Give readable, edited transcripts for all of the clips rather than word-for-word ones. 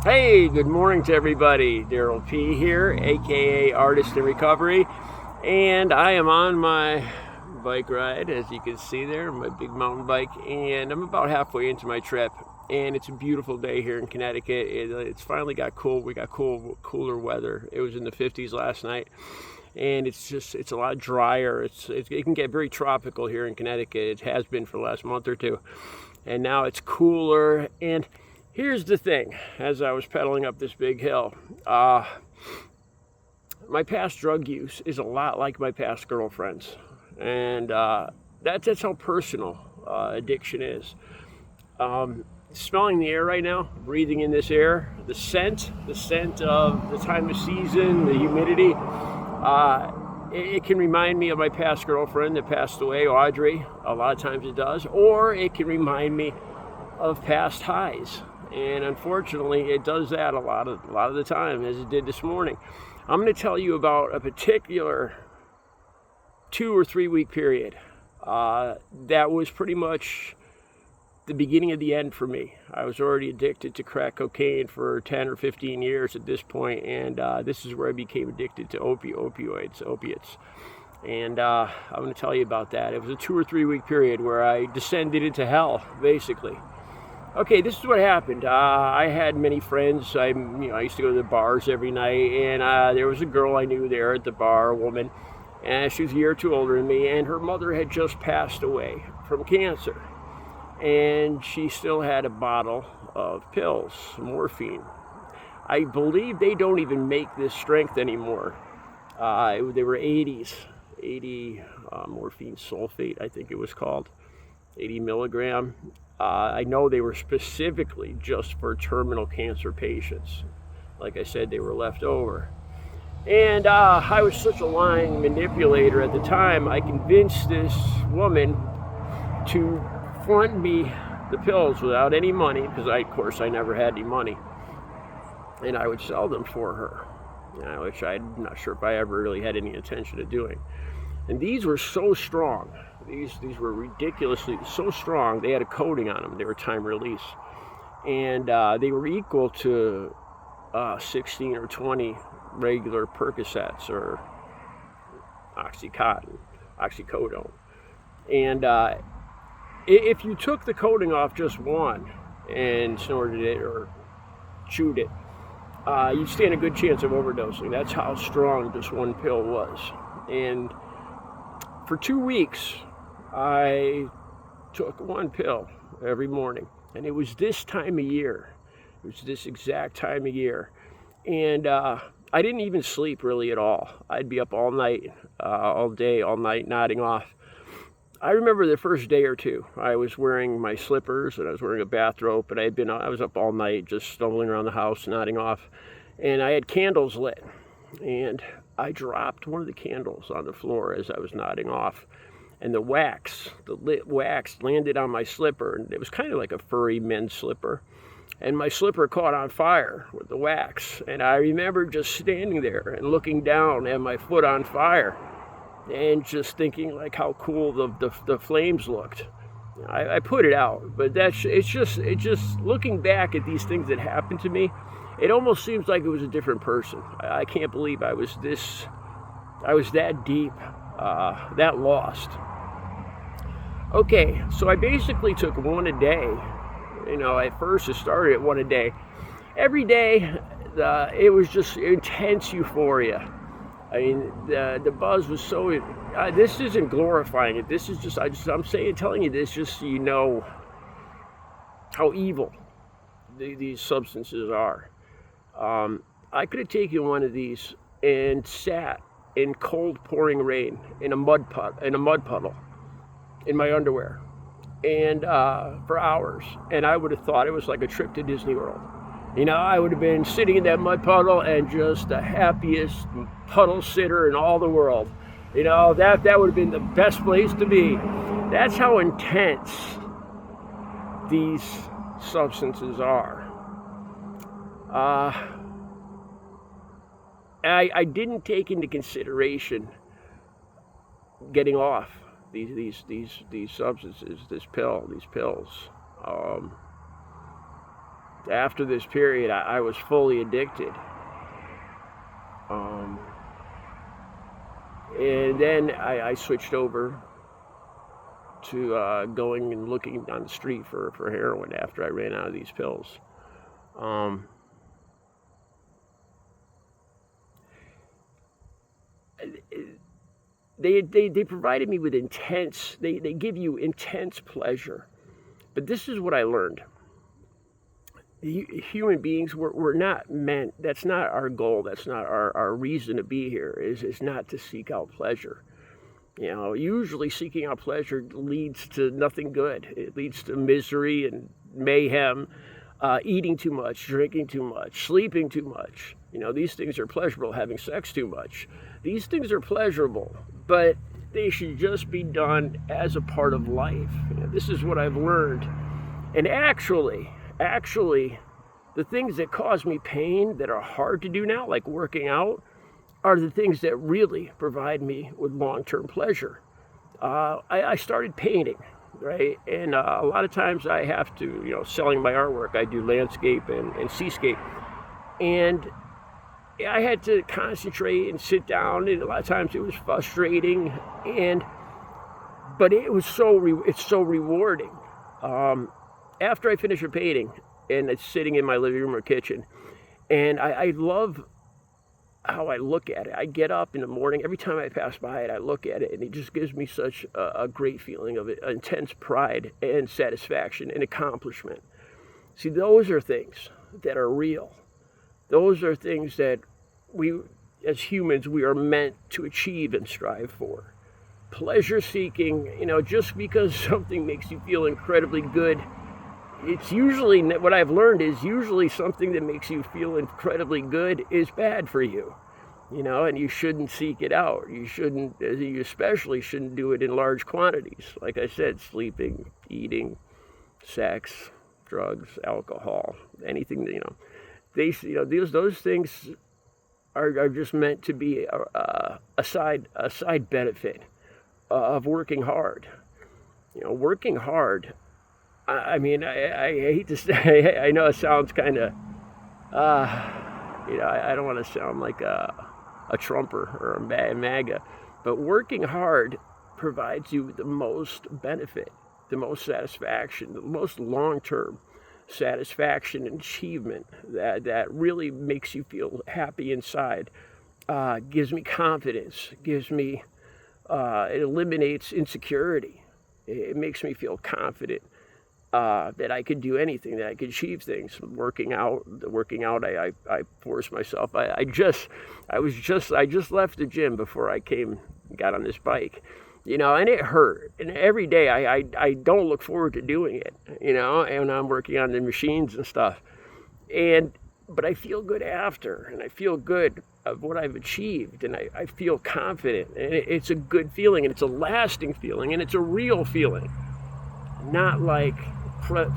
Hey, good morning to everybody. Daryl P here, aka Artist in Recovery, and I am on my bike ride, as you can see there, my big mountain bike, and I'm about halfway into my trip. And it's a beautiful day here in Connecticut. It's finally got cool. We got cooler weather. It was in the 50s last night, and it's a lot drier. It can get very tropical here in Connecticut. It has been for the last month or two, and now it's cooler. And here's the thing, as I was pedaling up this big hill, my past drug use is a lot like my past girlfriends. And that's how personal addiction is. Smelling the air right now, breathing in this air, the scent of the time of season, the humidity, it can remind me of my past girlfriend that passed away, Audrey. A lot of times it does. Or it can remind me of past highs. And unfortunately, it does that a lot of the time, as it did this morning. I'm going to tell you about a particular 2 or 3 week period that was pretty much the beginning of the end for me. I was already addicted to crack cocaine for 10 or 15 years at this point, and this is where I became addicted to opiates. And I'm going to tell you about that. It was a 2 or 3 week period where I descended into hell, basically. Okay, this is what happened. I had many friends. I used to go to the bars every night, and there was a girl I knew there at the bar, a woman, and she was a year or two older than me, and her mother had just passed away from cancer, and she still had a bottle of pills, morphine. I believe they don't even make this strength anymore. They were 80 morphine sulfate, I think it was called, 80 milligram. I know they were specifically just for terminal cancer patients. Like I said, they were left over. And I was such a lying manipulator at the time, I convinced this woman to front me the pills without any money, because of course I never had any money. And I would sell them for her, which I'm not sure if I ever really had any intention of doing. And these were so strong. These were ridiculously so strong. They had a coating on them. They were time release, and they were equal to 16 or 20 regular Percocets or oxycodone. And if you took the coating off just one and snorted it or chewed it, you'd stand a good chance of overdosing. That's how strong this one pill was. And for 2 weeks, I took one pill every morning, and it was this time of year. It was this exact time of year, and I didn't even sleep really at all. I'd be up all night, all day, all night, nodding off. I remember the first day or two, I was wearing my slippers and I was wearing a bathrobe, but I was up all night just stumbling around the house, nodding off, and I had candles lit, and I dropped one of the candles on the floor as I was nodding off. And the lit wax landed on my slipper, and it was kind of like a furry men's slipper. And my slipper caught on fire with the wax. And I remember just standing there and looking down at my foot on fire and just thinking like how cool the flames looked. I put it out, but it's just looking back at these things that happened to me, it almost seems like it was a different person. I can't believe I was that deep, that lost. Okay, so I basically took one a day. At first it started at one a day. Every day, it was just intense euphoria. I mean, the buzz was so. This isn't glorifying it. This is just. I'm telling you this just so you know how evil these substances are. I could have taken one of these and sat in cold pouring rain in a mud puddle in my underwear, and for hours, and I would have thought it was like a trip to Disney World. I would have been sitting in that mud puddle and just the happiest puddle sitter in all the world. That would have been the best place to be. That's how intense these substances are. I didn't take into consideration getting off these substances, these pills. after this period, I was fully addicted. And then I switched over to going and looking on the street for heroin after I ran out of these pills. They provided me with they give you intense pleasure. But this is what I learned. Human beings, we're not meant, that's not our goal, that's not our reason to be here, is not to seek out pleasure. You know, usually seeking out pleasure leads to nothing good. It leads to misery and mayhem, eating too much, drinking too much, sleeping too much. You know, these things are pleasurable. Having sex too much. These things are pleasurable, but they should just be done as a part of life. You know, this is what I've learned. And actually, the things that cause me pain that are hard to do now, like working out, are the things that really provide me with long-term pleasure. I started painting, right? And a lot of times I have to, you know, selling my artwork, I do landscape and seascape. And I had to concentrate and sit down, and a lot of times it was frustrating, but it's so rewarding. After I finish a painting, and it's sitting in my living room or kitchen, and I love how I look at it. I get up in the morning, every time I pass by it, I look at it, and it just gives me such a great feeling of intense pride and satisfaction and accomplishment. See, those are things that are real. Those are things that we, as humans, we are meant to achieve and strive for. Pleasure seeking, you know, just because something makes you feel incredibly good, it's usually, what I've learned is usually something that makes you feel incredibly good is bad for you, you know, and you shouldn't seek it out. You especially shouldn't do it in large quantities. Like I said, sleeping, eating, sex, drugs, alcohol, anything that, you know. Those things are just meant to be a side benefit of working hard. You know, working hard. I mean, I hate to say, I know it sounds kind of, you know, I don't want to sound like a Trumper or a MAGA, but working hard provides you the most benefit, the most satisfaction, the most long-term satisfaction and achievement that really makes you feel happy inside, gives me confidence, it eliminates insecurity. It makes me feel confident that I could do anything, that I could achieve things. Working out, I force myself. I just left the gym before I got on this bike. You know, and it hurt. And every day I don't look forward to doing it, you know, and I'm working on the machines and stuff. But I feel good after, and I feel good of what I've achieved, and I feel confident. And it's a good feeling, and it's a lasting feeling, and it's a real feeling. Not like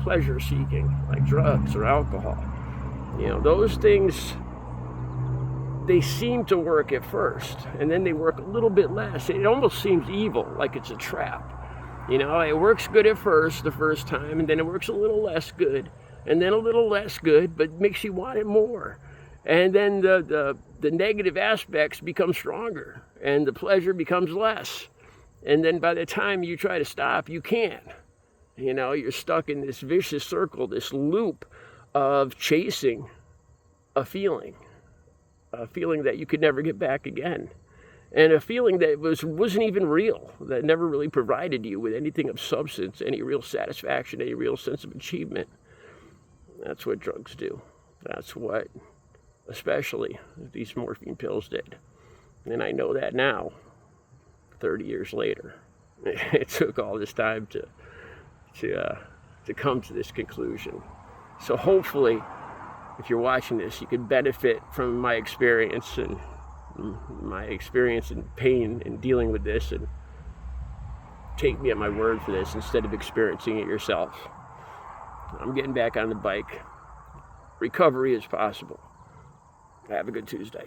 pleasure seeking, like drugs or alcohol. You know, those things, they seem to work at first, and then they work a little bit less. It almost seems evil, like it's a trap. You know, it works good at first, the first time, and then it works a little less good, and then a little less good, but makes you want it more. And then the negative aspects become stronger, and the pleasure becomes less. And then by the time you try to stop, you can't. You know, you're stuck in this vicious circle, this loop of chasing a feeling that you could never get back again, and a feeling that wasn't even real, that never really provided you with anything of substance, any real satisfaction, any real sense of achievement. That's what drugs do. That's what, especially, these morphine pills did. And I know that now, 30 years later. It took all this time to come to this conclusion. So hopefully, if you're watching this, you could benefit from my experience and pain and dealing with this, and take me at my word for this instead of experiencing it yourself. I'm getting back on the bike. Recovery is possible. Have a good Tuesday.